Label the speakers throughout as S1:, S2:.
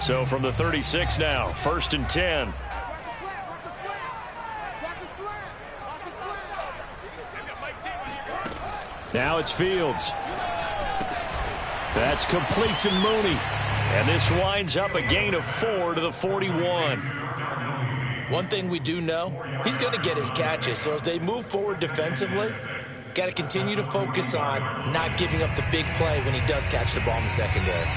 S1: So from the 36 now, 1st and 10. Now it's Fields. That's complete to Mooney. And this winds up a gain of 4 to the 41.
S2: One thing we do know, he's going to get his catches. So as they move forward defensively, got to continue to focus on not giving up the big play when he does catch the ball in the secondary.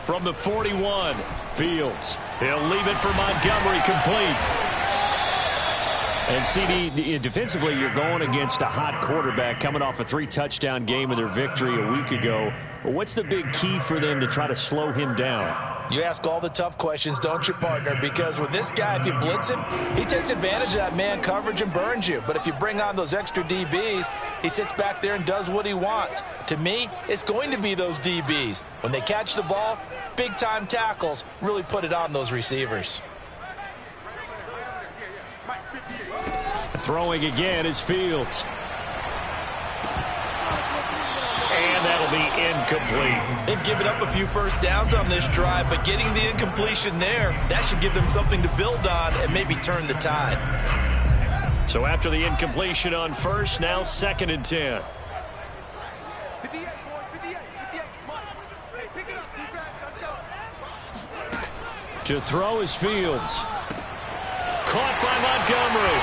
S1: From the 41, Fields. He'll leave it for Montgomery, complete. And CD, defensively, you're going against a hot quarterback coming off a 3-touchdown game in their victory a week ago. What's the big key for them to try to slow him down?
S2: You ask all the tough questions, don't you, partner? Because with this guy, if you blitz him, he takes advantage of that man coverage and burns you. But if you bring on those extra DBs, he sits back there and does what he wants. To me, it's going to be those DBs. When they catch the ball, big-time tackles really put it on those receivers.
S1: Throwing again is Fields. And that'll be incomplete.
S2: They've given up a few first downs on this drive, but getting the incompletion there, that should give them something to build on and maybe turn the tide.
S1: So after the incompletion on first, now 2nd and 10. To throw is Fields. Caught by Montgomery.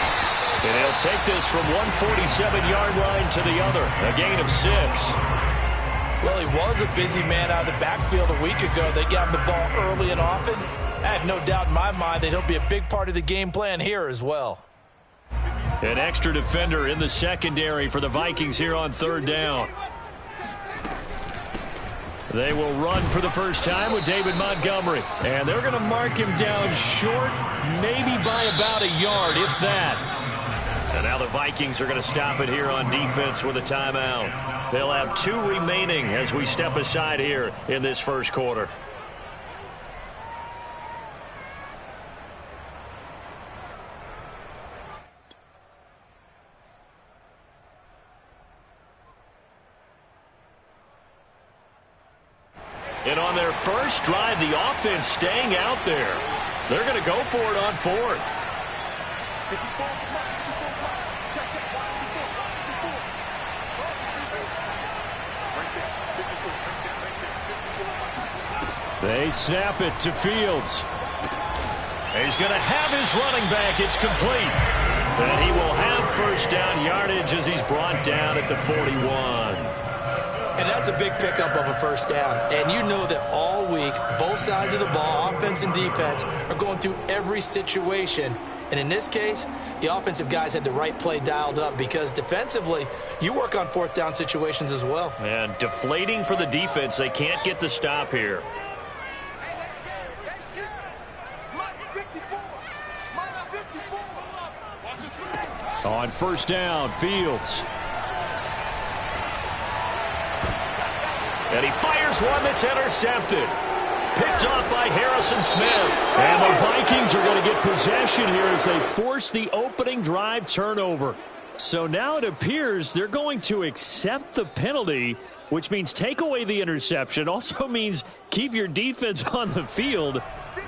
S1: And he'll take this from 147-yard line to the other. A gain of 6.
S2: Well, he was a busy man out of the backfield a week ago. They got him the ball early and often. I have no doubt in my mind that he'll be a big part of the game plan here as well.
S1: An extra defender in the secondary for the Vikings here on 3rd down. They will run for the first time with David Montgomery. And they're going to mark him down short, maybe by about a yard, if that. And now the Vikings are going to stop it here on defense with a timeout. They'll have 2 remaining as we step aside here in this first quarter. And on their first drive, the offense staying out there. They're going to go for it on 4th. They snap it to Fields. He's going to have his running back. It's complete. And he will have first down yardage as he's brought down at the 41.
S2: And that's a big pickup of a first down. And you know that all week, both sides of the ball, offense and defense, are going through every situation. And in this case, the offensive guys had the right play dialed up because defensively, you work on 4th down situations as well.
S1: And deflating for the defense. They can't get the stop here. On first down, Fields. And he fires one that's intercepted. Picked off by Harrison Smith. And the Vikings are going to get possession here as they force the opening drive turnover. So now it appears they're going to accept the penalty, which means take away the interception. Also means keep your defense on the field.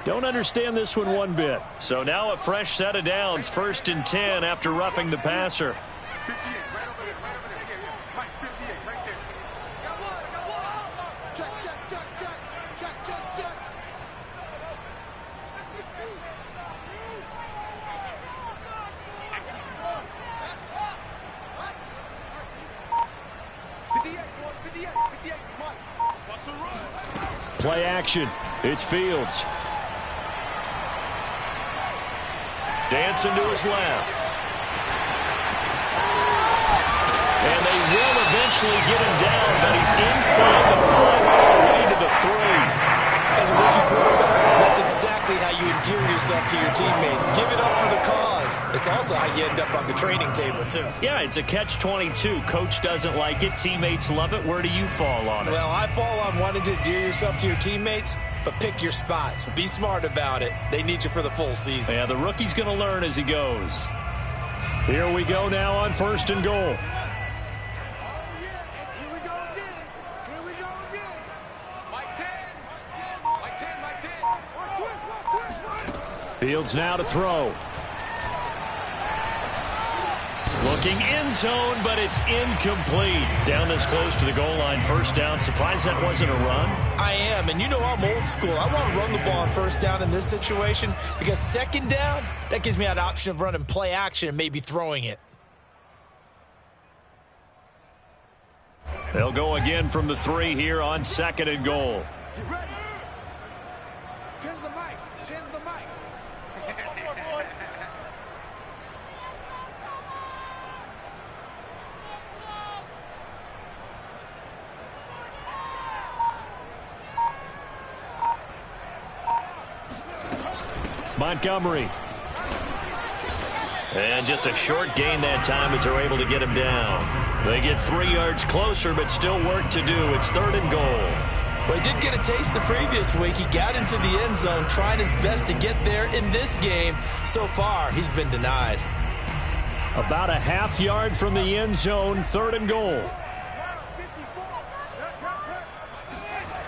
S1: Don't understand this one bit. So now a fresh set of downs, 1st and 10 after roughing the passer. Play action. It's Fields. Dancing to his left. And they will eventually get him down, but he's inside the 5, all the way to the 3.
S2: As a rookie quarterback, that's exactly how you endear yourself to your teammates. Give it up for the cause. It's also how you end up on the training table, too.
S1: Yeah, it's a catch-22. Coach doesn't like it. Teammates love it. Where do you fall on it?
S2: Well, I fall on wanting to endear yourself to your teammates but pick your spots. Be smart about it. They need you for the full season.
S1: Yeah, the rookie's going to learn as he goes. Here we go now on 1st and goal. Fields now to throw. Looking end zone, but it's incomplete. Down this close to the goal line, 1st down. Surprised that wasn't a run?
S2: I am, and you know I'm old school. I want to run the ball on 1st down in this situation because 2nd down, that gives me an option of running play action and maybe throwing it.
S1: They'll go again from the 3 here on 2nd and goal.
S3: Get ready. 10's the mic. 10's the mic.
S1: Montgomery. And just a short gain that time as they're able to get him down. They get 3 yards closer, but still work to do. It's 3rd and goal.
S2: Well, he did get a taste the previous week. He got into the end zone, trying his best to get there in this game. So far, he's been denied.
S1: About a ½ yard from the end zone, 3rd and goal.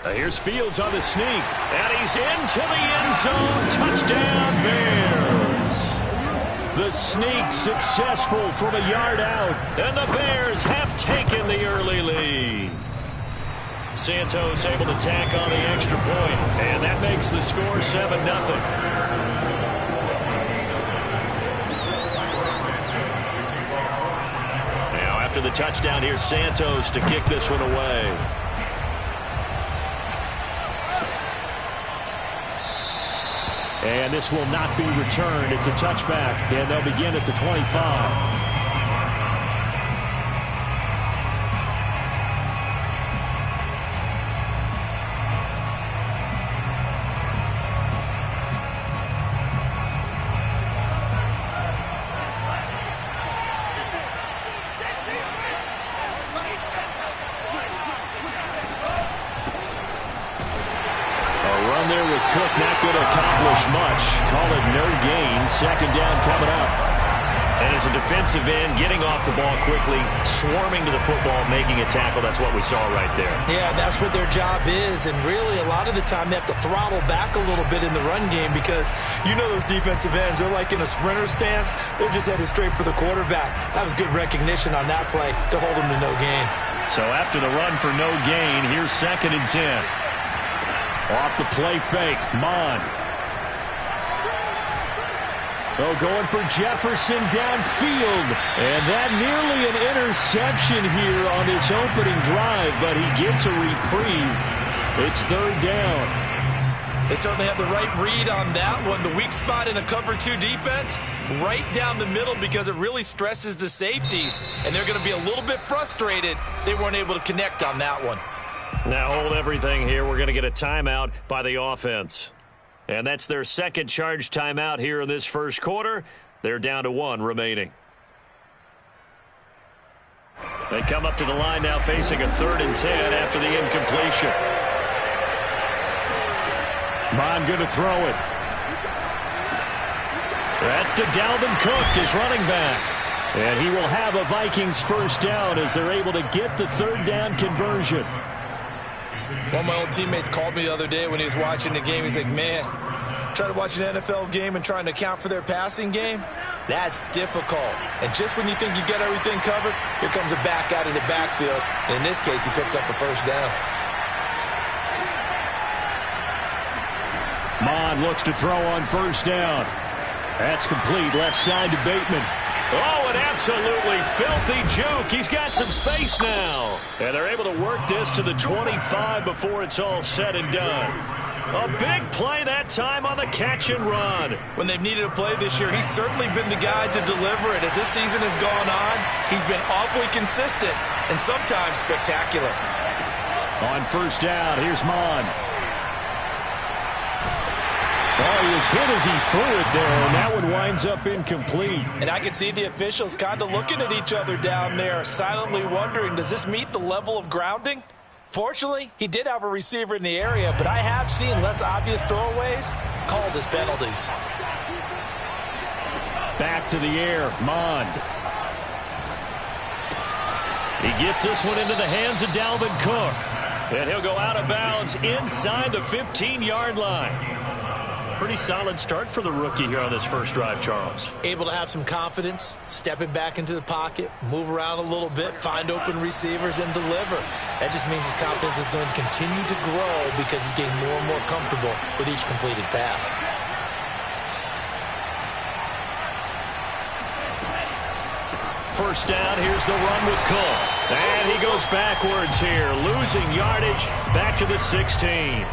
S1: Here's Fields on the sneak, and he's into the end zone. Touchdown, Bears. The sneak successful from a yard out, and the Bears have taken the early lead. Santos able to tack on the extra point, and that makes the score 7-0. Now after the touchdown, here's Santos to kick this one away. And this will not be returned. It's a touchback, and they'll begin at the 25. Cook not going to accomplish much. Call it no gain. 2nd down coming up. And as a defensive end, getting off the ball quickly, swarming to the football, making a tackle. That's what we saw right there.
S2: Yeah, that's what their job is. And really, a lot of the time, they have to throttle back a little bit in the run game because you know those defensive ends, they're like in a sprinter stance. They're just headed straight for the quarterback. That was good recognition on that play to hold them to no gain.
S1: So after the run for no gain, here's 2nd and 10. Off the play fake, Mon. Oh, going for Jefferson downfield. And that nearly an interception here on this opening drive, but he gets a reprieve. It's 3rd down.
S2: They certainly have the right read on that one. The weak spot in a cover 2 defense, right down the middle because it really stresses the safeties. And they're going to be a little bit frustrated they weren't able to connect on that one.
S1: Now hold everything here. We're going to get a timeout by the offense. And that's their 2nd charge timeout here in this 1st quarter. They're down to 1 remaining. They come up to the line now facing a 3rd and 10 after the incompletion. Bond going to throw it. That's to Dalvin Cook, his running back. And he will have a Vikings 1st down as they're able to get the 3rd down conversion.
S2: One of my old teammates called me the other day when he was watching the game. He's like, man, trying to watch an NFL game and trying to account for their passing game, that's difficult. And just when you think you got everything covered, here comes a back out of the backfield. And in this case, he picks up a 1st down.
S1: Mon looks to throw on 1st down. That's complete. Left side to Bateman. Oh, an absolutely filthy juke. He's got some space now. And they're able to work this to the 25 before it's all said and done. A big play that time on the catch and run.
S2: When they've needed a play this year, he's certainly been the guy to deliver it. As this season has gone on, he's been awfully consistent and sometimes spectacular.
S1: On 1st down, here's Mon. Oh, he was hit as he threw it there, and that one winds up incomplete.
S2: And I can see the officials kind of looking at each other down there, silently wondering, does this meet the level of grounding? Fortunately, he did have a receiver in the area, but I have seen less obvious throwaways called as penalties.
S1: Back to the air, Mond. He gets this one into the hands of Dalvin Cook. And he'll go out of bounds inside the 15-yard line. Pretty solid start for the rookie here on this first drive, Charles.
S2: Able to have some confidence, stepping back into the pocket, move around a little bit, find open receivers, and deliver. That just means his confidence is going to continue to grow because he's getting more and more comfortable with each completed pass.
S1: First down, here's the run with Cook. And he goes backwards here, losing yardage back to the 16.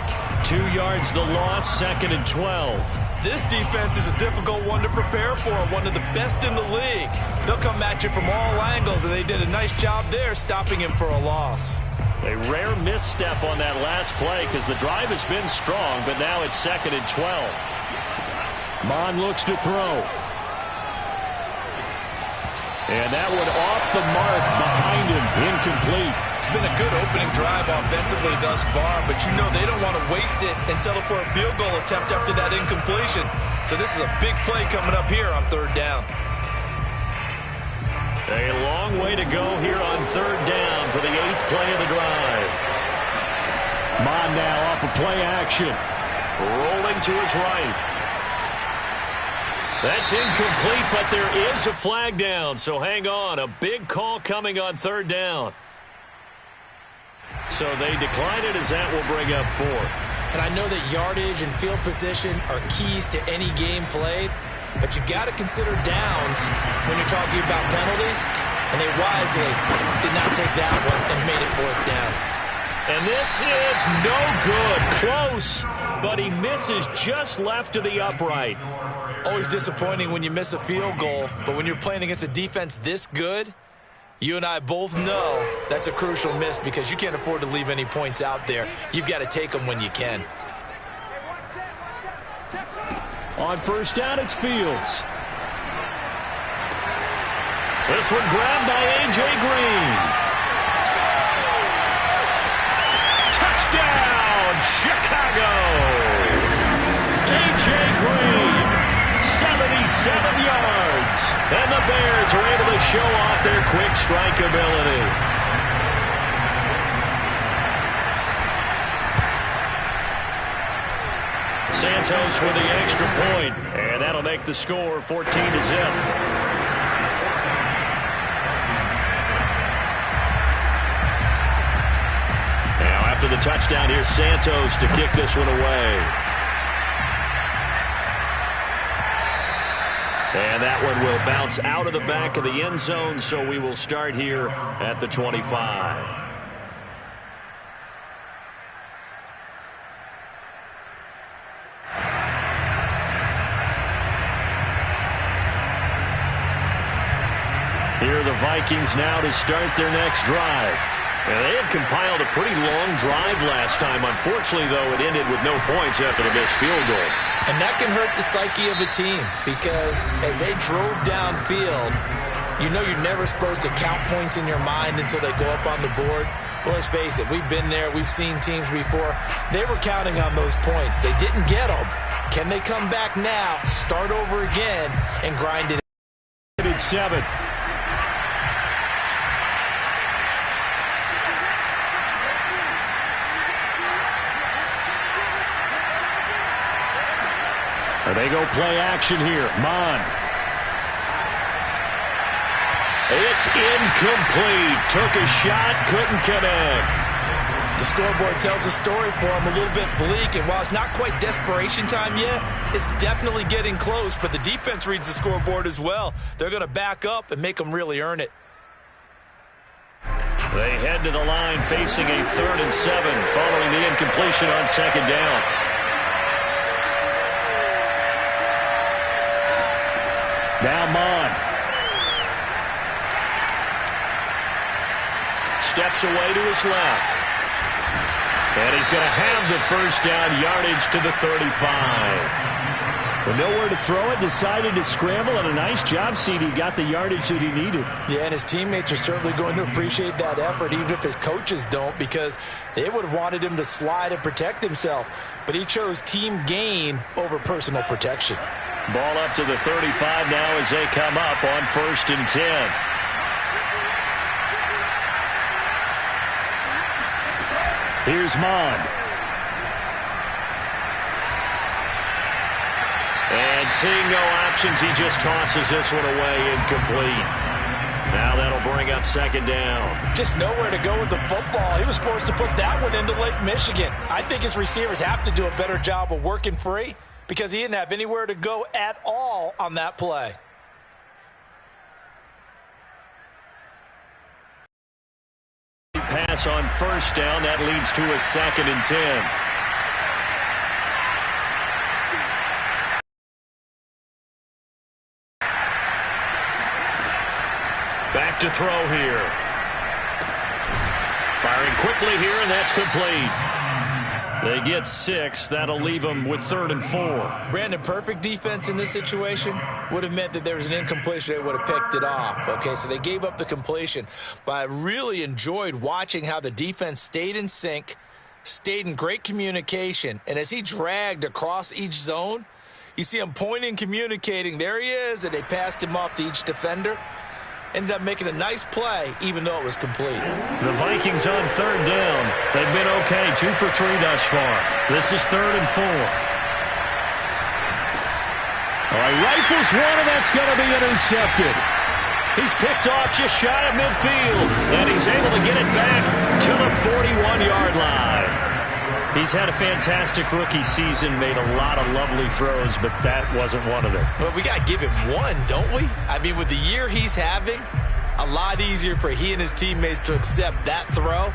S1: 2 yards the loss, 2nd and 12.
S2: This defense is a difficult one to prepare for, one of the best in the league. They'll come at you from all angles, and they did a nice job there stopping him for a loss.
S1: A rare misstep on that last play because the drive has been strong, but now it's 2nd and 12. Mond looks to throw. And that one off the mark behind him, incomplete.
S2: It's been a good opening drive offensively thus far, but you know they don't want to waste it and settle for a field goal attempt after that incompletion. So this is a big play coming up here on 3rd down.
S1: A long way to go here on 3rd down for the 8th play of the drive. Mond now off of play action. Rolling to his right. That's incomplete, but there is a flag down, so hang on. A big call coming on 3rd down. So they decline it as that will bring up 4th.
S2: And I know that yardage and field position are keys to any game played, but you got to consider downs when you're talking about penalties, and they wisely did not take that one and made it 4th down.
S1: And this is no good. Close, but he misses just left of the upright.
S2: Always disappointing when you miss a field goal, but when you're playing against a defense this good, you and I both know that's a crucial miss because you can't afford to leave any points out there. You've got to take them when you can.
S1: On 1st down, it's Fields. This one grabbed by A.J. Green. Touchdown, Chicago! A.J. Green, 77 yards. And the Bears are able to show off their quick strike ability. Santos with the extra point, and that'll make the score 14-0. Now after the touchdown, here's Santos to kick this one away. And that one will bounce out of the back of the end zone, so we will start here at the 25. Here are the Vikings now to start their next drive. And they had compiled a pretty long drive last time. Unfortunately, though, it ended with no points after the missed field goal.
S2: And that can hurt the psyche of a team because as they drove downfield, you know you're never supposed to count points in your mind until they go up on the board. But let's face it, we've been there. We've seen teams before. They were counting on those points. They didn't get them. Can they come back now, start over again, and grind it?
S1: It's 7. They go play action here. Mond. It's incomplete. Took a shot, couldn't connect.
S2: The scoreboard tells a story for him, a little bit bleak, and while it's not quite desperation time yet, it's definitely getting close, but the defense reads the scoreboard as well. They're going to back up and make them really earn it.
S1: They head to the line facing a 3rd and 7 following the incompletion on 2nd down. Now Mond. Steps away to his left. And he's going to have the first down, yardage to the 35. But nowhere to throw it, decided to scramble, and a nice job, CD. Got the yardage that he needed.
S2: Yeah, and his teammates are certainly going to appreciate that effort, even if his coaches don't, because they would have wanted him to slide and protect himself. But he chose team gain over personal protection.
S1: Ball up to the 35 now as they come up on 1st and 10. Here's Mond. And seeing no options, he just tosses this one away incomplete. Now that'll bring up 2nd down.
S2: Just nowhere to go with the football. He was forced to put that one into Lake Michigan. I think his receivers have to do a better job of working free because he didn't have anywhere to go at all on that play.
S1: Pass on 1st down. That leads to a 2nd and 10. Back to throw here. Firing quickly here, and that's complete. They get 6. That'll leave them with 3rd and 4.
S2: Brandon, perfect defense in this situation would have meant that there was an incompletion. They would have picked it off. Okay, so they gave up the completion. But I really enjoyed watching how the defense stayed in sync, stayed in great communication, and as he dragged across each zone, you see him pointing, communicating. There he is, and they passed him off to each defender. Ended up making a nice play, even though it was complete.
S1: The Vikings on 3rd down. They've been okay, 2 for 3 thus far. This is 3rd and 4. All right, rifles one, and that's going to be intercepted. He's picked off just shy of midfield, and he's able to get it back to the 41-yard line. He's had a fantastic rookie season, made a lot of lovely throws, but that wasn't one of them.
S2: Well, we got to give him one, don't we? I mean, with the year he's having, a lot easier for he and his teammates to accept that throw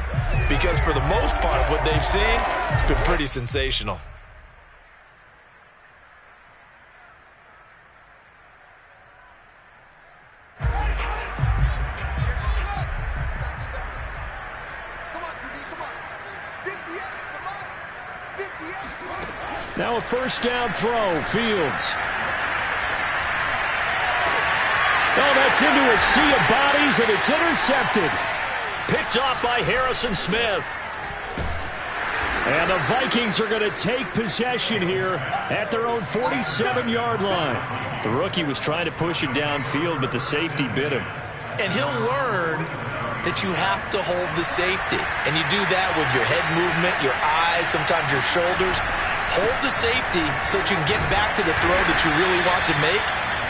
S2: because for the most part, what they've seen, it's been pretty sensational.
S1: Now a 1st down throw, Fields. Oh, that's into a sea of bodies, and it's intercepted. Picked off by Harrison Smith. And the Vikings are going to take possession here at their own 47-yard line. The rookie was trying to push it downfield, but the safety bit him.
S2: And he'll learn that you have to hold the safety. And you do that with your head movement, your eyes, sometimes your shoulders. Hold the safety so that you can get back to the throw that you really want to make.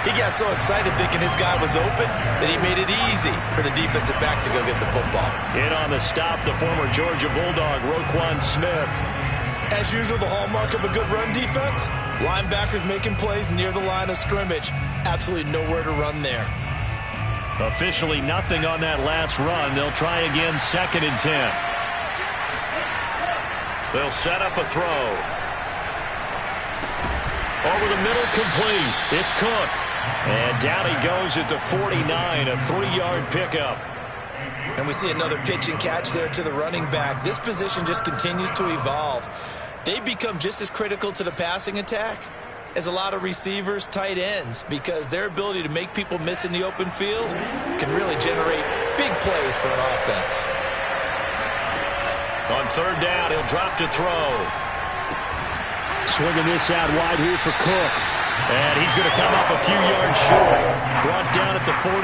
S2: He got so excited thinking his guy was open that he made it easy for the defensive back to go get the football.
S1: In on the stop, the former Georgia Bulldog, Roquan Smith.
S2: As usual, the hallmark of a good run defense, linebackers making plays near the line of scrimmage. Absolutely nowhere to run there.
S1: Officially nothing on that last run. They'll try again, 2nd and 10. They'll set up a throw. Over the middle, complete. It's Cook. And down he goes at the 49, a 3-yard pickup.
S2: And we see another pitch and catch there to the running back. This position just continues to evolve. They become just as critical to the passing attack as a lot of receivers, tight ends, because their ability to make people miss in the open field can really generate big plays for an offense.
S1: On 3rd down, he'll drop to throw. Swinging this out wide here for Cook. And he's going to come up a few yards short. Brought down at the 45.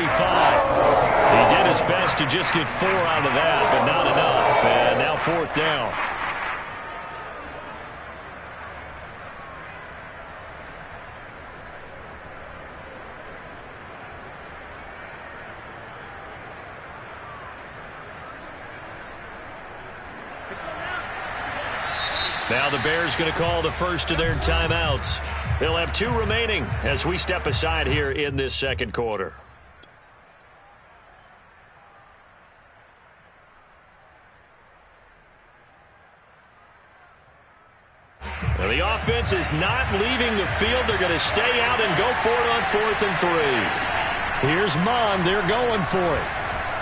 S1: He did his best to just get 4 out of that, but not enough. And now 4th down. Now the Bears going to call the first of their timeouts. They'll have 2 remaining as we step aside here in this 2nd quarter. Now the offense is not leaving the field. They're going to stay out and go for it on 4th and 3. Here's Mond. They're going for it.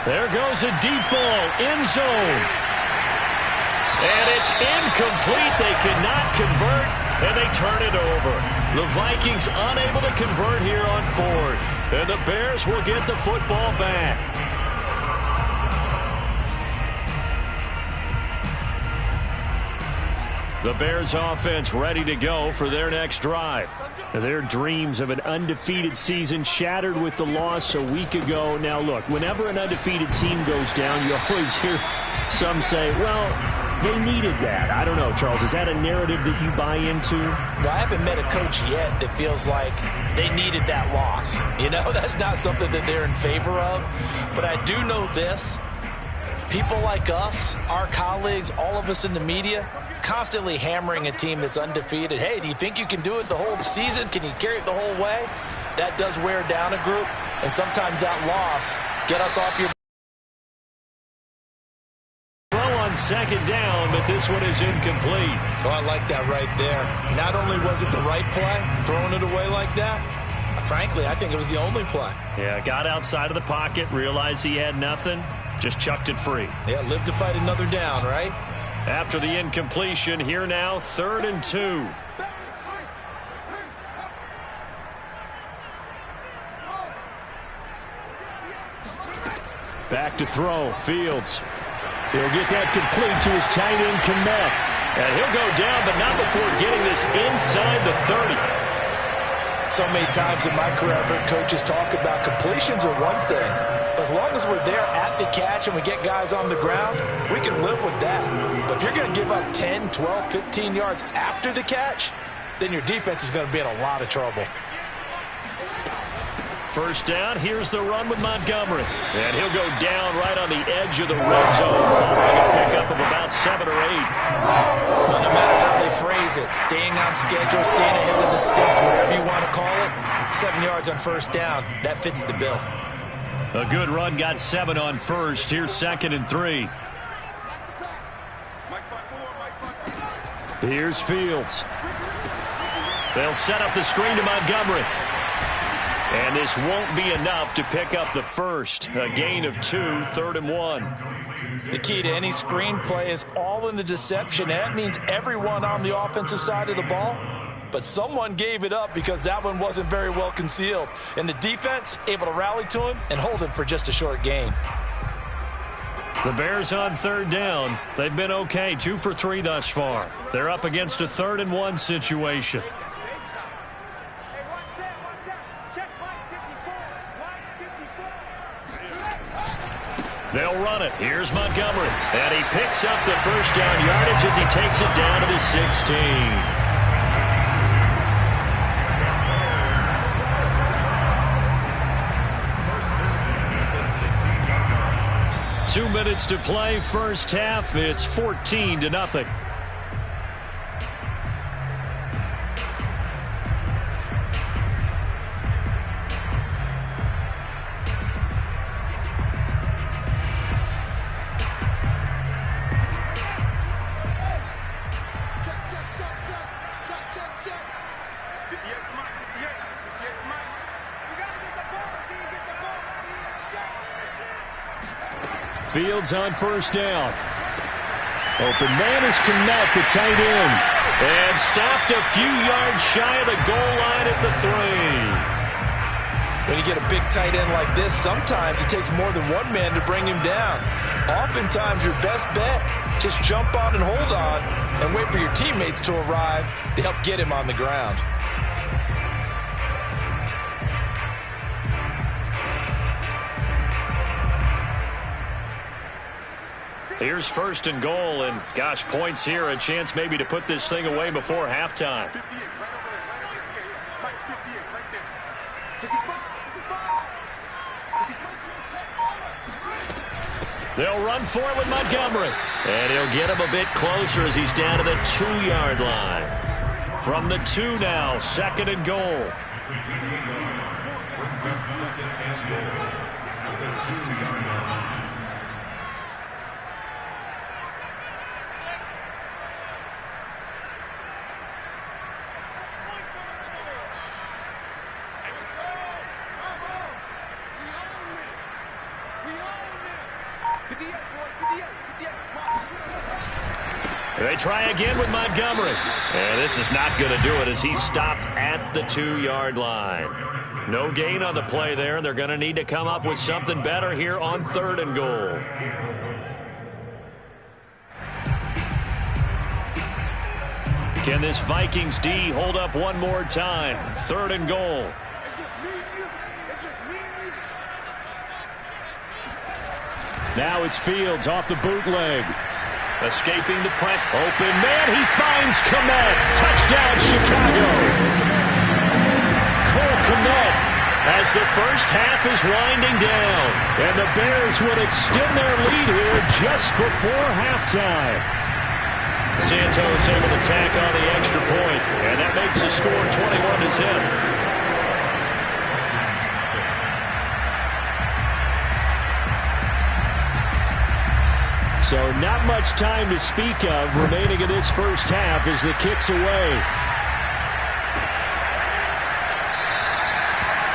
S1: There goes a deep ball. End zone. And it's incomplete. They cannot convert, and they turn it over. The Vikings unable to convert here on fourth. And the Bears will get the football back. The Bears offense ready to go for their next drive. Their dreams of an undefeated season shattered with the loss a week ago. Now, look, whenever an undefeated team goes down, you always hear some say, well, they needed that. I don't know, Charles. Is that a narrative that you buy into?
S2: Well, I haven't met a coach yet that feels like they needed that loss. You know, that's not something that they're in favor of. But I do know this. People like us, our colleagues, all of us in the media, constantly hammering a team that's undefeated. Hey, do you think you can do it the whole season? Can you carry it the whole way? That does wear down a group, and sometimes that loss get us off your
S1: on second down, but this one is incomplete.
S2: Oh, I like that right there. Not only was it the right play, throwing it away like that, frankly, I think it was the only play.
S1: Yeah, got outside of the pocket, realized he had nothing, just chucked it free.
S2: Yeah, live to fight another down, right?
S1: After the incompletion, here now, 3rd and 2. Back to throw, Fields. He'll get that complete to his tight end, Kmet. And he'll go down, but not before getting this inside the 30.
S2: So many times in my career, I've heard coaches talk about completions are one thing. As long as we're there at the catch and we get guys on the ground, we can live with that. But if you're going to give up 10, 12, 15 yards after the catch, then your defense is going to be in a lot of trouble.
S1: First down, here's the run with Montgomery. And he'll go down right on the edge of the red zone, following a pickup of about 7 or 8.
S2: Well, no matter how they phrase it, staying on schedule, staying ahead of the sticks, whatever you want to call it, 7 yards on first down, that fits the bill.
S1: A good run, got 7 on first. Here's 2nd and 3. Here's Fields. They'll set up the screen to Montgomery. And this won't be enough to pick up the first. A gain of 2, 3rd and 1.
S2: The key to any screenplay is all in the deception. And that means everyone on the offensive side of the ball. But someone gave it up because that one wasn't very well concealed. And the defense able to rally to him and hold him for just a short gain.
S1: The Bears on 3rd down. They've been okay, 2 for 3 thus far. They're up against a 3rd and 1 situation. They'll run it. Here's Montgomery. And he picks up the first down yardage as he takes it down to the 16. 2 minutes to play, first half. It's 14-0. Fields on first down. Open man is Kmet, the tight end. And stopped a few yards shy of the goal line at the 3.
S2: When you get a big tight end like this, sometimes it takes more than one man to bring him down. Oftentimes, your best bet, just jump on and hold on and wait for your teammates to arrive to help get him on the ground.
S1: Here's 1st and goal, and gosh, points here, a chance maybe to put this thing away before halftime. They'll run for it with Montgomery, and he'll get him a bit closer as he's down to the 2-yard line. From the 2 now, 2nd and goal. They try again with Montgomery. And this is not going to do it as he's stopped at the 2-yard line. No gain on the play there. They're going to need to come up with something better here on 3rd and goal. Can this Vikings D hold up one more time? 3rd and goal.
S3: It's just me and you. It's just me and you.
S1: Now it's Fields off the bootleg. Escaping the press. Open man. He finds Kmet. Touchdown, Chicago. Cole Kmet as the first half is winding down. And the Bears would extend their lead here just before halftime. Santos able to tack on the extra point. And that makes the score 21-10. So not much time to speak of remaining in this first half as the kick's away.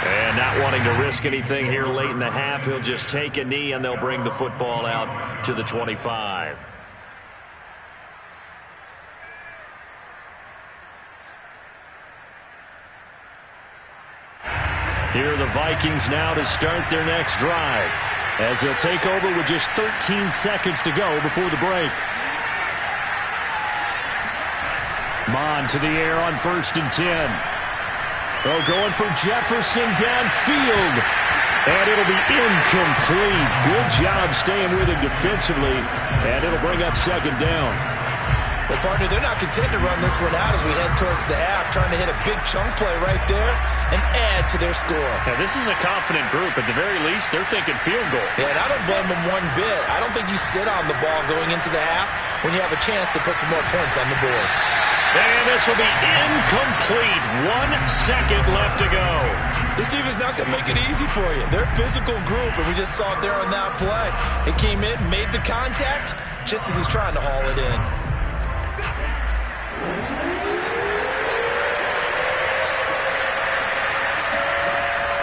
S1: And not wanting to risk anything here late in the half, he'll just take a knee and they'll bring the football out to the 25. Here are the Vikings now to start their next drive, as they'll take over with just 13 seconds to go before the break. Mon to the air on 1st and 10. Oh, going for Jefferson downfield. And it'll be incomplete. Good job staying with him defensively. And it'll bring up 2nd down.
S2: Well, partner, they're not content to run this one out as we head towards the half, trying to hit a big chunk play right there and add to their score.
S1: Now, this is a confident group. At the very least, they're thinking field goal.
S2: Yeah, and I don't blame them one bit. I don't think you sit on the ball going into the half when you have a chance to put some more points on the board.
S1: And this will be incomplete. 1 second left to go.
S2: This defense not going to make it easy for you. They're a physical group, and we just saw it there on that play. It came in, made the contact, just as he's trying to haul it in.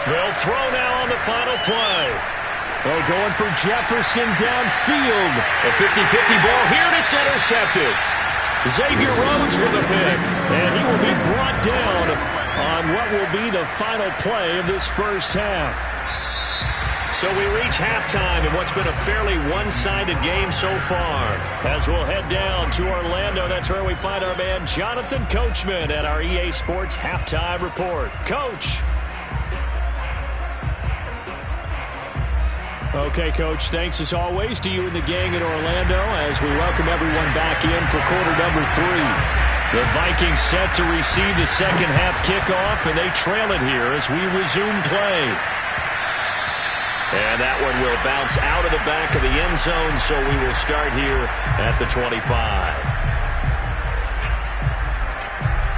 S1: They'll throw now on the final play. Oh, going for Jefferson downfield. A 50-50 ball here, and it's intercepted. Xavier Rhodes with a pick, and he will be brought down on what will be the final play of this first half. So we reach halftime in what's been a fairly one-sided game so far. As we'll head down to Orlando, that's where we find our man Jonathan Coachman at our EA Sports Halftime Report. Coach. Okay, Coach, thanks as always to you and the gang in Orlando as we welcome everyone back in for quarter number 3. The Vikings set to receive the second half kickoff, and they trail it here as we resume play. And that one will bounce out of the back of the end zone, so we will start here at the 25.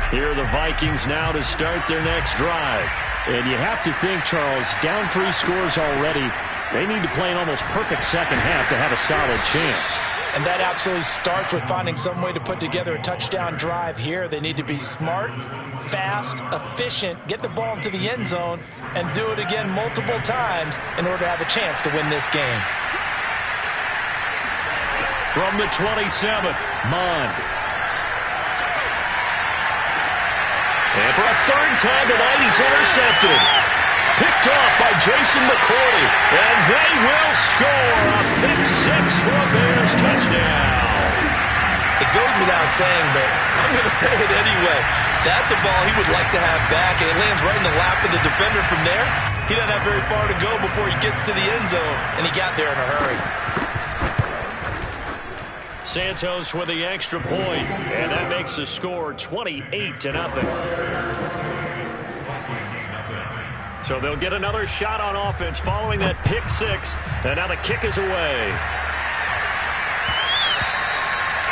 S1: Here are the Vikings now to start their next drive. And you have to think, Charles, down 3 scores already. They need to play an almost perfect second half to have a solid chance.
S2: And that absolutely starts with finding some way to put together a touchdown drive here. They need to be smart, fast, efficient, get the ball into the end zone, and do it again multiple times in order to have a chance to win this game.
S1: From the 27th, Mon. And for a 3rd time tonight, he's intercepted. Picked off by Jason McCourty, and they will score a pick-6 for a Bears touchdown.
S2: It goes without saying, but I'm going to say it anyway. That's a ball he would like to have back, and it lands right in the lap of the defender from there. He doesn't have very far to go before he gets to the end zone, and he got there in a hurry.
S1: Santos with the extra point, and that makes the score 28-0. So they'll get another shot on offense following that pick-6, and now the kick is away.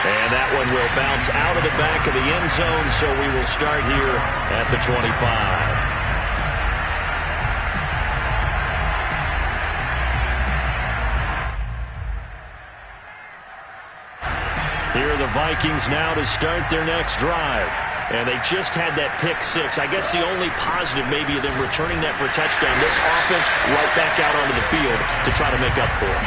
S1: And that one will bounce out of the back of the end zone, so we will start here at the 25. Here are the Vikings now to start their next drive. And they just had that pick-6. I guess the only positive maybe of them returning that for a touchdown. This offense right back out onto the field to try to make up for it.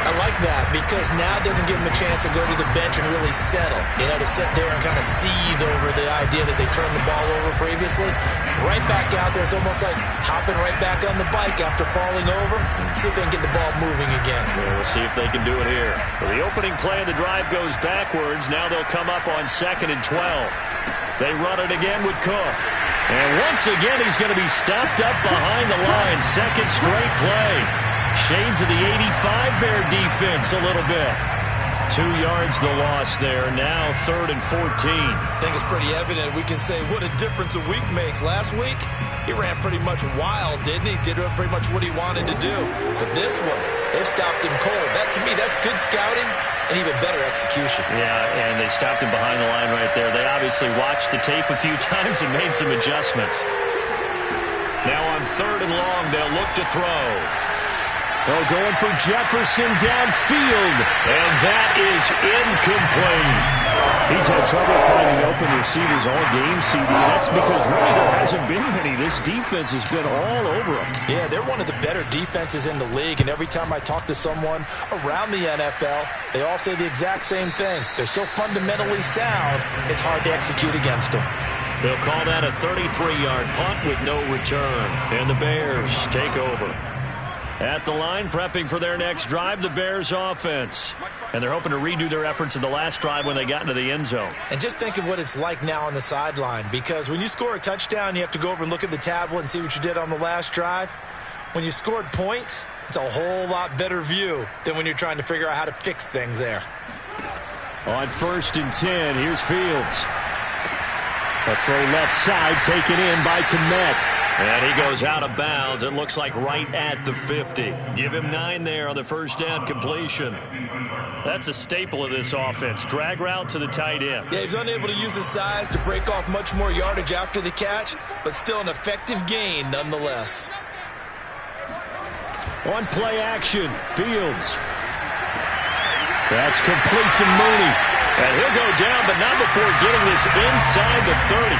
S2: I like that because now it doesn't give him a chance to go to the bench and really settle. You know, to sit there and kind of seethe over the idea that they turned the ball over previously. Right back out there. It's almost like hopping right back on the bike after falling over. See if they can get the ball moving again.
S1: Yeah, we'll see if they can do it here. So the opening play of the drive goes backwards. Now they'll come up on 2nd and 12. They run it again with Cook. And once again, he's going to be stopped up behind the line. Second straight play. Shades of the 85 Bear defense a little bit. 2 yards the loss there. Now 3rd and 14.
S2: I think it's pretty evident. We can say what a difference a week makes. Last week, he ran pretty much wild, didn't he? Did pretty much what he wanted to do. But this one, they stopped him cold. That, to me, that's good scouting and even better execution.
S1: Yeah, and they stopped him behind the line right there. They obviously watched the tape a few times and made some adjustments. Now on 3rd and long, they'll look to throw. They're going for Jefferson downfield, and that is incomplete. He's had trouble finding open receivers all game, CD. That's because really there hasn't been many. This defense has been all over them.
S2: Yeah, they're one of the better defenses in the league, and every time I talk to someone around the NFL, they all say the exact same thing. They're so fundamentally sound, it's hard to execute against them.
S1: They'll call that a 33-yard punt with no return, and the Bears take over. At the line, prepping for their next drive, the Bears offense. And they're hoping to redo their efforts in the last drive when they got into the end zone.
S2: And just think of what it's like now on the sideline, because when you score a touchdown, you have to go over and look at the tablet and see what you did on the last drive. When you scored points, it's a whole lot better view than when you're trying to figure out how to fix things there.
S1: On 1st and 10, here's Fields. A throw left side taken in by Kmet. And he goes out of bounds. It looks like right at the 50. Give him 9 there on the first down completion. That's a staple of this offense. Drag route to the tight end.
S2: Yeah, he's unable to use his size to break off much more yardage after the catch, but still an effective gain nonetheless.
S1: On play action, Fields. That's complete to Mooney. And he'll go down, but not before getting this inside the 30.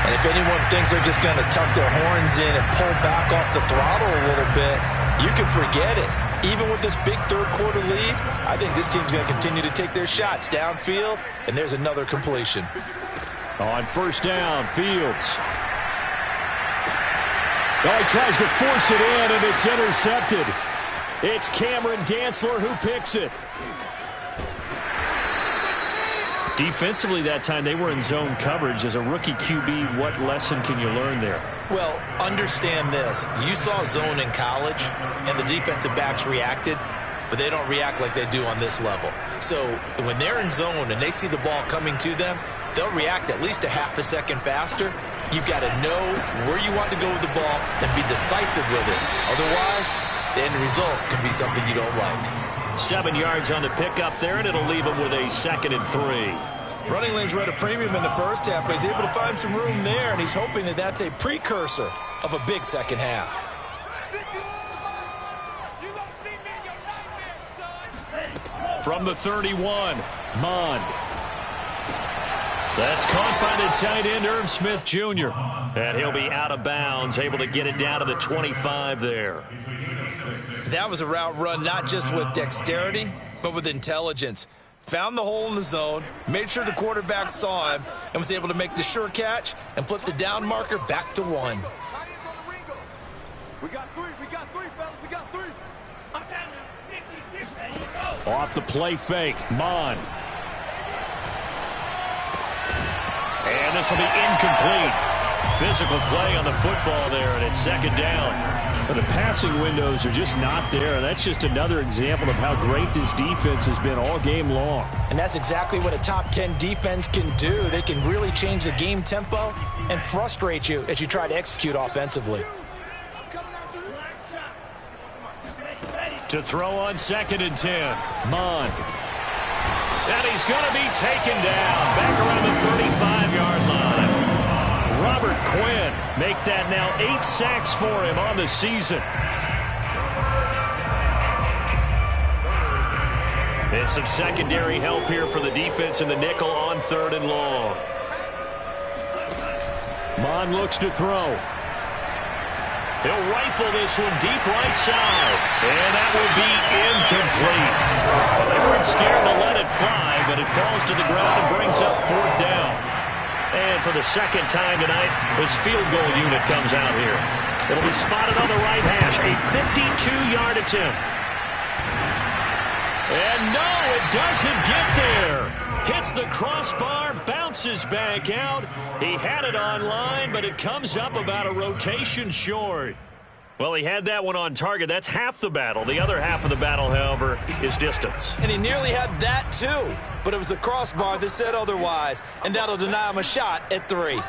S2: And if anyone thinks they're just going to tuck their horns in and pull back off the throttle a little bit, you can forget it. Even with this big third-quarter lead, I think this team's going to continue to take their shots downfield, and there's another completion.
S1: On first down, Fields. Oh, he tries to force it in, and it's intercepted. It's Cameron Dantzler who picks it. Defensively that time, they were in zone coverage. As a rookie QB, what lesson can you learn there?
S2: Well, understand this. You saw zone in college, and the defensive backs reacted, but they don't react like they do on this level. So when they're in zone and they see the ball coming to them, they'll react at least a half a second faster. You've got to know where you want to go with the ball and be decisive with it. Otherwise, the end result can be something you don't like.
S1: 7 yards on the pickup there, and it'll leave him with a 2nd and 3.
S2: Running lanes were at a premium in the first half, but he's able to find some room there, and he's hoping that that's a precursor of a big second half.
S1: From the 31, Mond. That's caught by the tight end, Irv Smith Jr. And he'll be out of bounds, able to get it down to the 25 there.
S2: That was a route run not just with dexterity, but with intelligence. Found the hole in the zone, made sure the quarterback saw him, and was able to make the sure catch and flip the down marker back to 1.
S3: We got 3, fellas, we got 3.
S1: Off the play fake, Mond. And this will be incomplete. Physical play on the football there, and it's 2nd down. But the passing windows are just not there. That's just another example of how great this defense has been all game long.
S2: And that's exactly what a top 10 defense can do. They can really change the game tempo and frustrate you as you try to execute offensively.
S1: To throw on 2nd and 10, Mond. And he's going to be taken down back around the 35-yard line. Robert Quinn make that now 8 sacks for him on the season. And some secondary help here for the defense in the nickel on 3rd and long. Mond looks to throw. He'll rifle this one deep right side. And that will be incomplete. Well, they weren't scared to let it fly, but it falls to the ground and brings up 4th down. And for the second time tonight, this field goal unit comes out here. It'll be spotted on the right hash. A 52-yard attempt. And no, it doesn't get there. Hits the crossbar, bounces back out. He had it on line, but it comes up about a rotation short. Well, he had that one on target. That's half the battle. The other half of the battle, however, is distance.
S2: And he nearly had that, too. But it was the crossbar that said otherwise. And that'll deny him a shot at 3.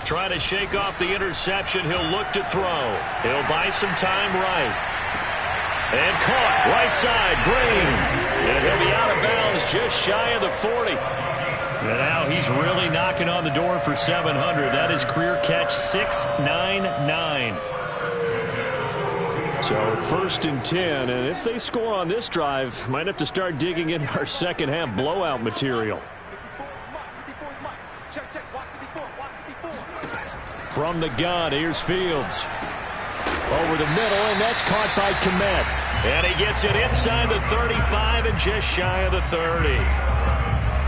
S1: Trying to shake off the interception. He'll look to throw. He'll buy some time right. And caught, right side, Green. And he'll be out of bounds just shy of the 40. And now he's really knocking on the door for 700. That is career catch 699. So 1st and 10, and if they score on this drive, might have to start digging in our second half blowout material. From the gun, here's Fields. Over the middle, and that's caught by Kmet. And he gets it inside the 35 and just shy of the 30.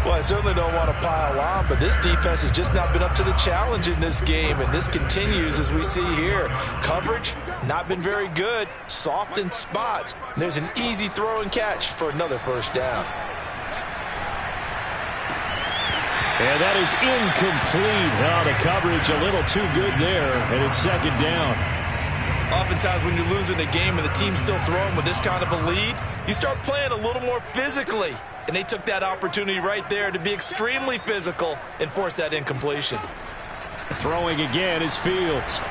S2: Well, I certainly don't want to pile on, but this defense has just not been up to the challenge in this game, and this continues as we see here. Coverage, not been very good, soft in spots. And there's an easy throw and catch for another 1st down.
S1: And that is incomplete. Oh, the coverage a little too good there, and it's 2nd down.
S2: Oftentimes when you're losing a game and the team's still throwing with this kind of a lead, you start playing a little more physically. And they took that opportunity right there to be extremely physical and force that incompletion.
S1: Throwing again is Fields.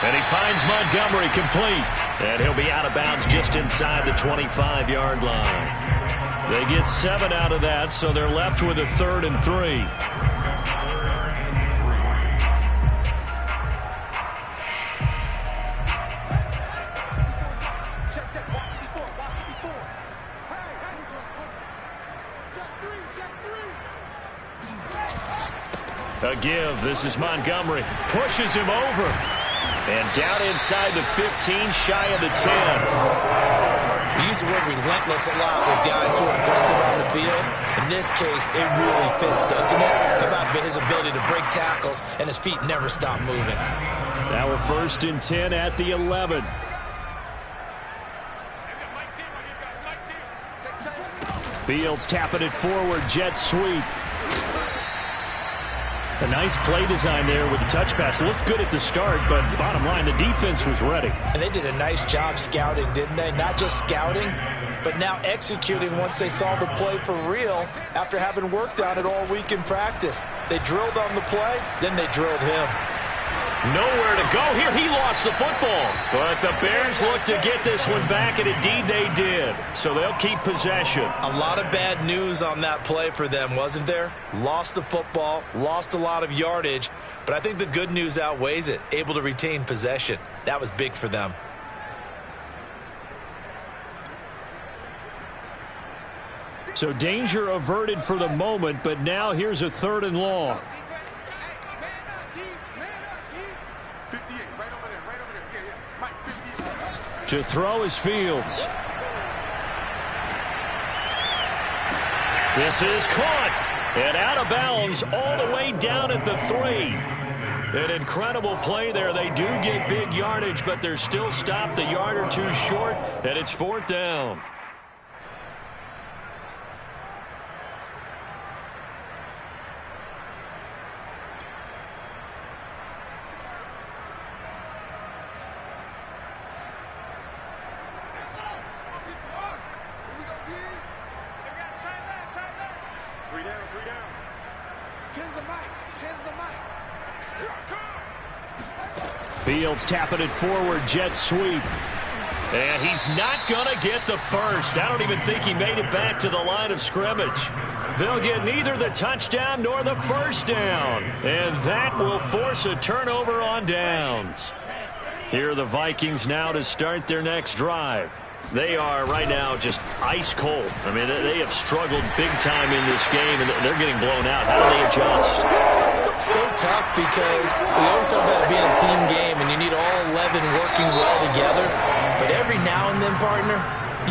S1: And he finds Montgomery complete. And he'll be out of bounds just inside the 25-yard line. They get 7 out of that, so they're left with a 3rd and 3. A give. This is Montgomery. Pushes him over. And down inside the 15, shy of the 10.
S2: We use the word relentless a lot with guys who are aggressive on the field. In this case, it really fits, doesn't it? How about his ability to break tackles and his feet never stop moving?
S1: Now we're 1st and 10 at the 11. Fields tapping it forward. Jet sweep. A nice play design there with the touch pass. Looked good at the start, but bottom line, the defense was ready.
S2: And they did a nice job scouting, didn't they? Not just scouting, but now executing once they saw the play for real after having worked on it all week in practice. They drilled on the play, then they drilled him.
S1: Nowhere to go here. He lost the football. But the Bears look to get this one back, and indeed they did. So they'll keep possession.
S2: A lot of bad news on that play for them, wasn't there? Lost the football, lost a lot of yardage. But I think the good news outweighs it. Able to retain possession. That was big for them.
S1: So danger averted for the moment, but now here's a 3rd and long. To throw is Fields. This is caught and out of bounds all the way down at the 3. An incredible play there. They do get big yardage, but they're still stopped a yard or 2 short, and it's 4th down. Fields tapping it forward, jet sweep. And he's not going to get the first. I don't even think he made it back to the line of scrimmage. They'll get neither the touchdown nor the first down. And that will force a turnover on downs. Here are the Vikings now to start their next drive. They are right now just ice cold. I mean, they have struggled big time in this game, and they're getting blown out. How do they adjust?
S2: So tough because we always talk about it being a team game and you need all 11 working well together. But every now and then, partner,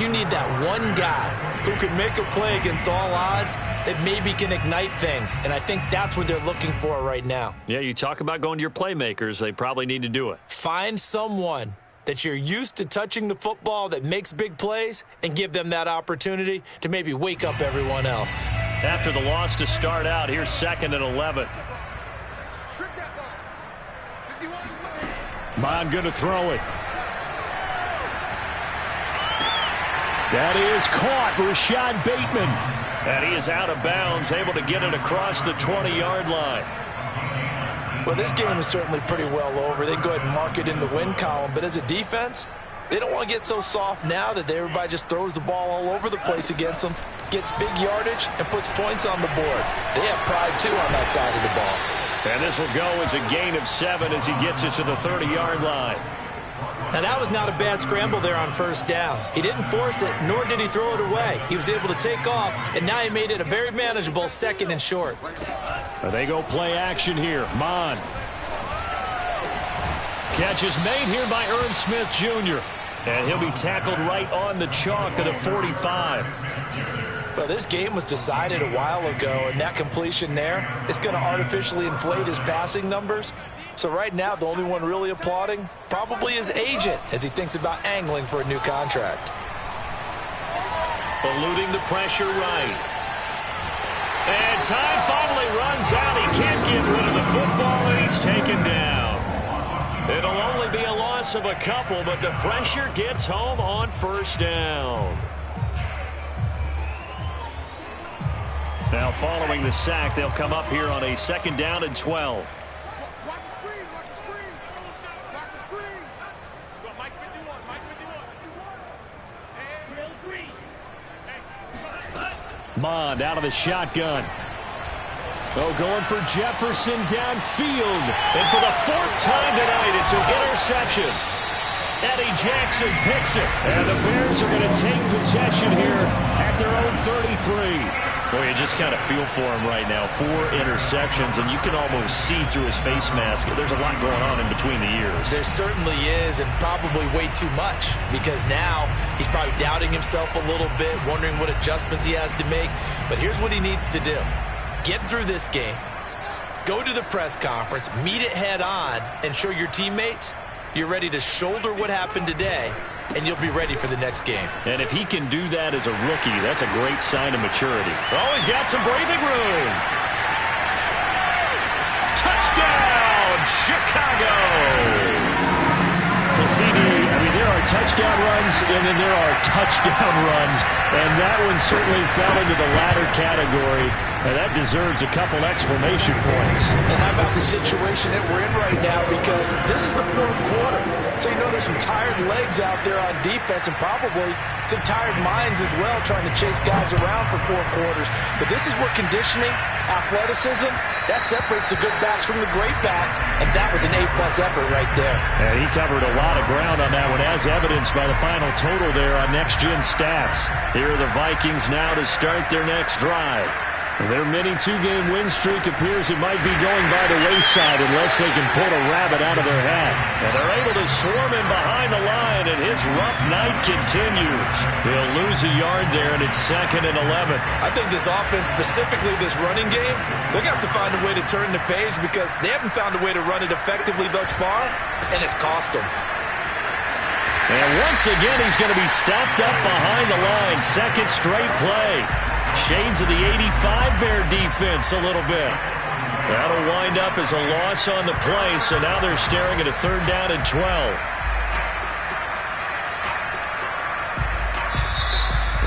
S2: you need that one guy who can make a play against all odds that maybe can ignite things. And I think that's what they're looking for right now.
S1: Yeah, you talk about going to your playmakers. They probably need to do it.
S2: Find someone that you're used to touching the football that makes big plays and give them that opportunity to maybe wake up everyone else.
S1: After the loss to start out, here's 2nd and 11. Bond going to throw it. That is caught. Rashad Bateman. And he is out of bounds, able to get it across the 20-yard line.
S2: Well, this game is certainly pretty well over. They can go ahead and mark it in the win column. But as a defense, they don't want to get so soft now that everybody just throws the ball all over the place against them, gets big yardage, and puts points on the board. They have pride, too, on that side of the ball.
S1: And this will go as a gain of 7 as he gets it to the 30-yard line.
S2: Now, that was not a bad scramble there on first down. He didn't force it, nor did he throw it away. He was able to take off, and now he made it a very manageable 2nd and short.
S1: They go play action here. Mon. Catch is made here by Irv Smith Jr. And he'll be tackled right on the chalk of the 45.
S2: Well, this game was decided a while ago, and that completion there is going to artificially inflate his passing numbers. So right now, the only one really applauding probably his agent as he thinks about angling for a new contract.
S1: Eluding the pressure right. And time finally runs out. He can't get rid of the football, and he's taken down. It'll only be a loss of a couple, but the pressure gets home on first down. Now following the sack, they'll come up here on a 2nd down and 12.
S3: Watch the screen, watch the screen. Watch the screen. Go, Mike 51, Mike 51.
S1: Mond out of the shotgun. Oh, going for Jefferson downfield. And for the 4th time tonight, it's an interception. Eddie Jackson picks it. And the Bears are going to take possession here at their own 33. Boy, you just kind of feel for him right now. 4 interceptions, and you can almost see through his face mask. There's a lot going on in between the ears.
S2: There certainly is, and probably way too much, because now he's probably doubting himself a little bit, wondering what adjustments he has to make. But here's what he needs to do. Get through this game, go to the press conference, meet it head on, and show your teammates you're ready to shoulder what happened today, and you'll be ready for the next game.
S1: And if he can do that as a rookie, that's a great sign of maturity. Oh, he's got some breathing room. Touchdown, Chicago. The CD, I mean, there are touchdown runs, and then there are touchdown runs, and that one certainly fell into the latter category, and that deserves a couple exclamation points.
S2: And how about the situation that we're in right now, because this is the 4th quarter. So you know there's some tired legs out there on defense and probably some tired minds as well trying to chase guys around for 4 quarters. But this is where conditioning, athleticism, that separates the good backs from the great backs, and that was an A-plus effort right there.
S1: And he covered a lot of ground on that one, as evidenced by the final total there on Next Gen Stats. Here are the Vikings now to start their next drive. Their mini 2-game win streak appears it might be going by the wayside unless they can pull a rabbit out of their hat. And they're able to swarm him behind the line, and his rough night continues. He'll lose a yard there, and it's 2nd and 11.
S2: I think this offense, specifically this running game, they're going to have to find a way to turn the page because they haven't found a way to run it effectively thus far, and it's cost them.
S1: And once again, he's going to be stopped up behind the line. 2nd straight play. Shades of the 85 Bear defense a little bit. That'll wind up as a loss on the play, so now they're staring at a 3rd down and 12.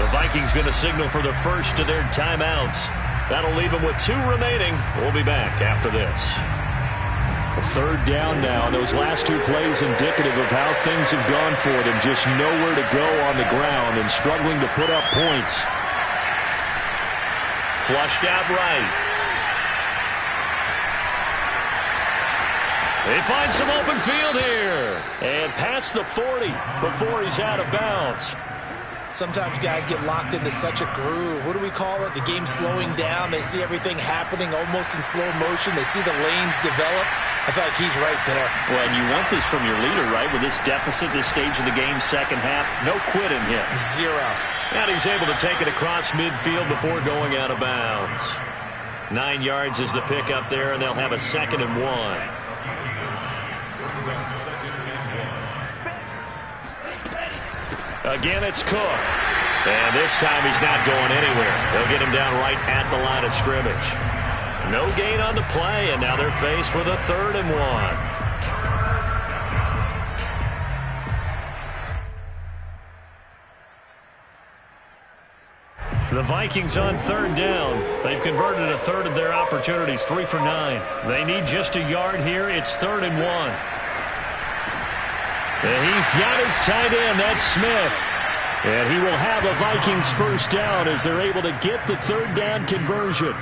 S1: The Vikings going to signal for the first of their timeouts. That'll leave them with 2 remaining. We'll be back after this. A 3rd down now, and those last 2 plays indicative of how things have gone for them. Just nowhere to go on the ground and struggling to put up points. Flushed out right. They find some open field here. And past the 40 before he's out of bounds.
S2: Sometimes guys get locked into such a groove. What do we call it? The game slowing down. They see everything happening almost in slow motion. They see the lanes develop. I feel like he's right there.
S1: Well, and you want this from your leader, right? With this deficit, this stage of the game, second half, no quit in him.
S2: Zero.
S1: And he's able to take it across midfield before going out of bounds. 9 yards is the pickup there, and they'll have a 2nd and 1. Again, it's Cook. And this time he's not going anywhere. They'll get him down right at the line of scrimmage. No gain on the play, and now they're faced with a 3rd and 1. The Vikings on 3rd down. They've converted a 1/3 of their opportunities, 3 for 9. They need just a yard here. It's 3rd and 1. And he's got his tight end. That's Smith. And he will have a Vikings 1st down as they're able to get the 3rd down conversion.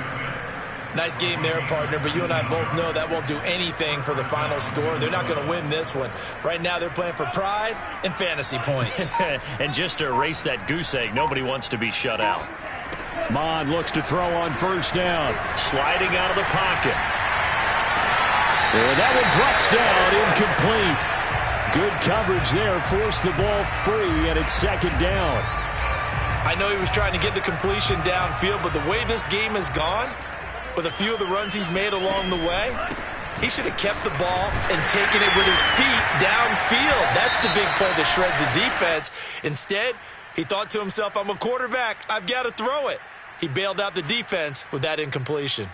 S2: Nice game there, partner, but you and I both know that won't do anything for the final score. They're not going to win this one. Right now they're playing for pride and fantasy points.
S1: And just to erase that goose egg, nobody wants to be shut out. Mond looks to throw on 1st down. Sliding out of the pocket. And that one drops down, incomplete. Good coverage there, forced the ball free, and it's 2nd down.
S2: I know he was trying to get the completion downfield, but the way this game has gone, with a few of the runs he's made along the way, he should have kept the ball and taken it with his feet downfield. That's the big play that shreds the defense. Instead, he thought to himself, I'm a quarterback. I've got to throw it. He bailed out the defense with that incompletion.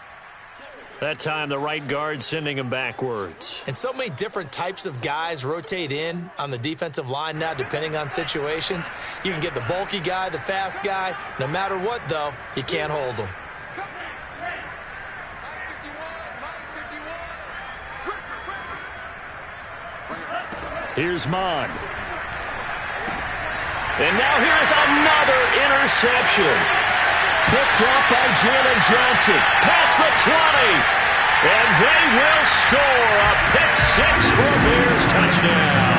S1: That time, the right guard sending him backwards.
S2: And so many different types of guys rotate in on the defensive line now, depending on situations. You can get the bulky guy, the fast guy. No matter what, though, you can't hold them.
S1: Here's Mond. And now here's another interception. Picked off by Jalen Johnson. Past the 20. And they will score a pick-6 for a Bears touchdown.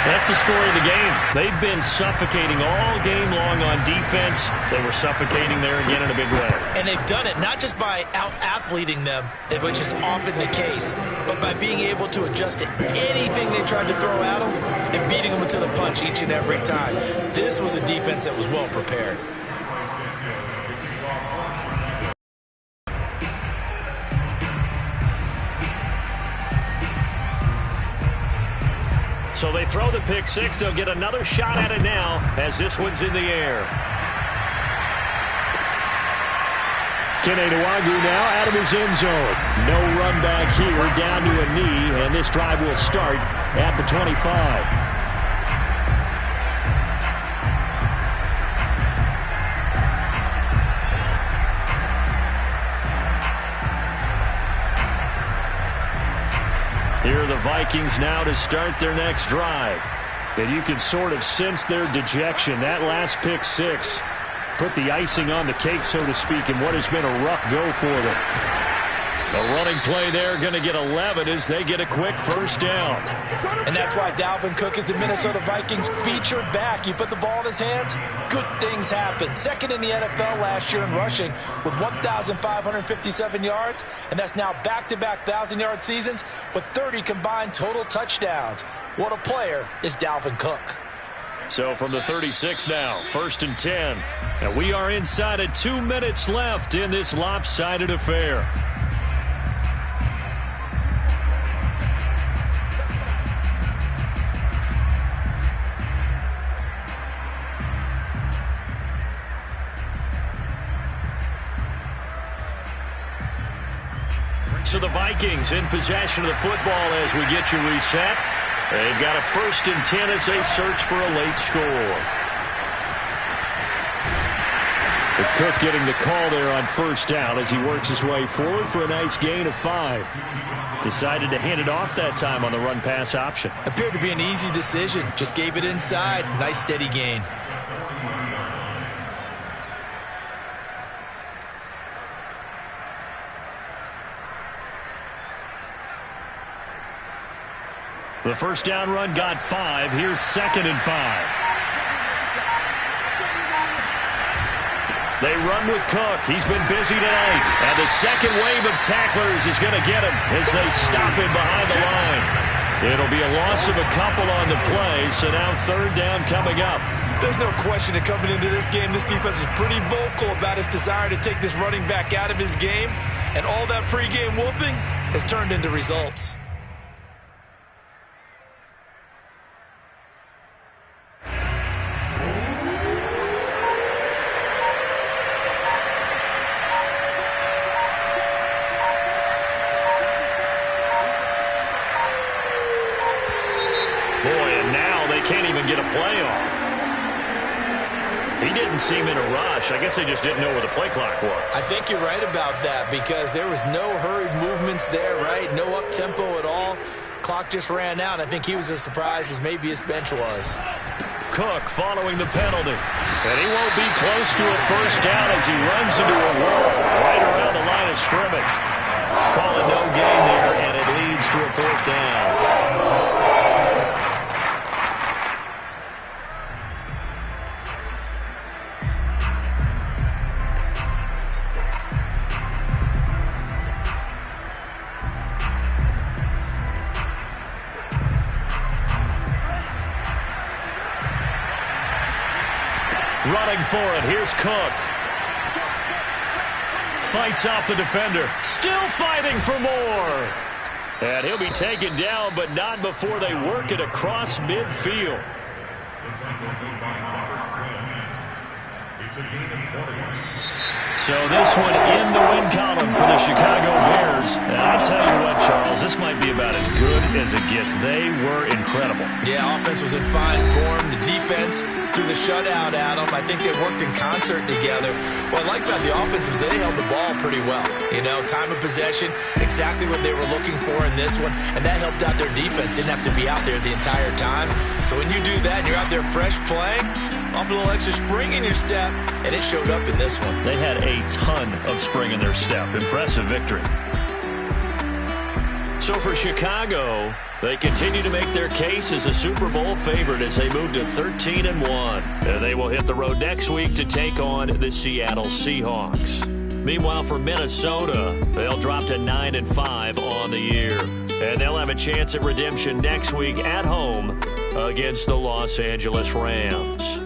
S1: That's the story of the game. They've been suffocating all game long on defense. They were suffocating there again in a big way.
S2: And they've done it not just by out-athleting them, which is often the case, but by being able to adjust to anything they tried to throw at them and beating them to the punch each and every time. This was a defense that was well prepared.
S1: So they throw the pick-6. They'll get another shot at it now as this one's in the air. Kene Nwangwu now out of his end zone. No run back here, down to a knee, and this drive will start at the 25. Here are the Vikings now to start their next drive. And you can sort of sense their dejection. That last pick-6 put the icing on the cake, so to speak, in what has been a rough go for them. A running play there, going to get 11 as they get a quick 1st down.
S2: And that's why Dalvin Cook is the Minnesota Vikings featured back. You put the ball in his hands, good things happen. 2nd in the NFL last year in rushing with 1,557 yards, and that's now back-to-back 1,000-yard seasons with 30 combined total touchdowns. What a player is Dalvin Cook.
S1: So from the 36 now, 1st and 10. And we are inside of 2 minutes left in this lopsided affair. So the Vikings in possession of the football as we get you reset. They've got a 1st and 10 as they search for a late score. The Cook getting the call there on 1st down as he works his way forward for a nice gain of 5. Decided to hand it off that time on the run-pass option.
S2: Appeared to be an easy decision. Just gave it inside. Nice steady gain.
S1: The first down run got 5. Here's 2nd and 5. They run with Cook. He's been busy tonight. And the second wave of tacklers is going to get him as they stop him behind the line. It'll be a loss of a couple on the play, so now 3rd down coming up.
S2: There's no question that coming into this game, this defense was pretty vocal about its desire to take this running back out of his game. And all that pregame wolfing has turned into results.
S1: Can't even get a play off. He didn't seem in a rush. I guess they just didn't know where the play clock was.
S2: I think you're right about that because there was no hurried movements there, right? No up-tempo at all. Clock just ran out. I think he was as surprised as maybe his bench was.
S1: Cook following the penalty. And he won't be close to a first down as he runs into a wall right around the line of scrimmage. Call it no gain there, and it leads to a 4th down. Running for it. Here's Cook. Fights off the defender. Still fighting for more. And he'll be taken down, but not before they work it across midfield. So this one in the win column for the Chicago Bears. And I tell you what, Charles, this might be about as good as it gets. They were incredible.
S2: Yeah, offense was in fine form. The defense threw the shutout at them. I think they worked in concert together. What I like about the offense was they held the ball pretty well. You know, time of possession, exactly what they were looking for in this one. And that helped out their defense. Didn't have to be out there the entire time. So when you do that and you're out there fresh playing, off a little extra spring in your step, and it showed up in this one.
S1: They had a ton of spring in their step. Impressive victory. So for Chicago, they continue to make their case as a Super Bowl favorite as they move to 13-1. And they will hit the road next week to take on the Seattle Seahawks. Meanwhile, for Minnesota, they'll drop to 9-5 on the year. And they'll have a chance at redemption next week at home against the Los Angeles Rams.